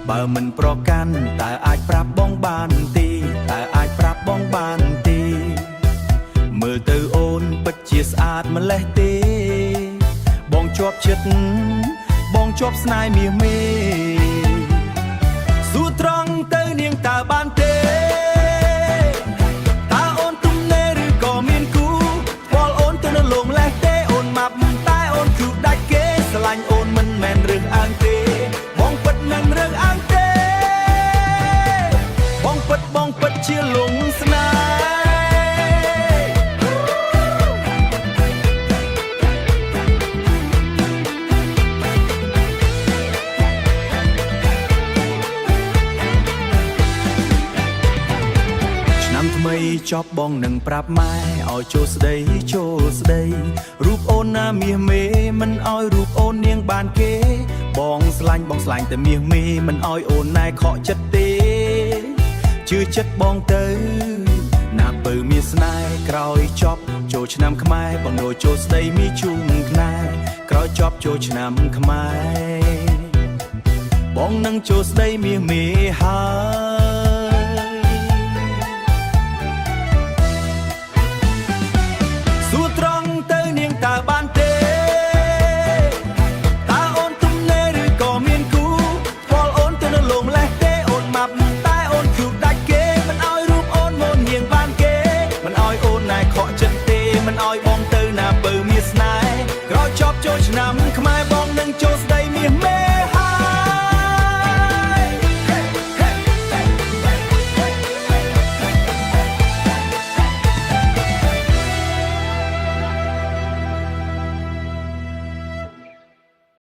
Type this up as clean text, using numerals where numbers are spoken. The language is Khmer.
បើមិនប្រកាន់តើអាចប្រាប់បងបានទេតើអាចប្រាប់បងបានទេមើលទៅអូនពិតជាស្អាតម្លេះទេបងជាប់ចិត្តបងជាប់ស្នេហ៍មាសមេសួរត្រង់ទៅនាងតើបានទេតើអូនទំនេរឬក៏មានគូពលអូនទៅនៅលងលេះទេអូនម៉ាប់តែអូនគឺដាច់គេស្រឡាញ់អូនមិនមែនរឿងអើងទេបងពិតនឹងរឿងអើងទេបងពិតជាលងស្នេហ៍ថ្មីចប់បងនឹងប្រាប់ម៉ែឲ្យចូលស្ដីរូបអូនណាមាសមេមិនឲ្យរូបអូននាងបានគេបងស្លាញ់តែមាសមេមិនឲ្យអូនណែខកចិត្តទេជឿចិត្តបងទៅណាពើមាសស្នេហ៍ក្រោយចប់ចូលឆ្នាំខ្មែរបងដូរចូលស្ដីមីជុំខ្មែរក្រោយចប់ចូលឆ្នាំខ្មែរបងនឹងចូលស្ដីមាសមេហើយសួរត្រង់ទៅនាងតើបានទេតើអូនទំនេរឬក៏មានគូពលអូនទៅនៅលងលេះទេអូនម៉ាប់តែអូនគឺដាច់គេមិនឲ្យរូបអូនមកនាងបានគេមិនឲ្យអូនណែខកចិត្តទេមិនឲ្យបងទៅណាបើមាសស្នេហ៍ក្រោយចប់ចូលឆ្នាំខ្មែរបងនឹងចូលស្ដីមាសមេ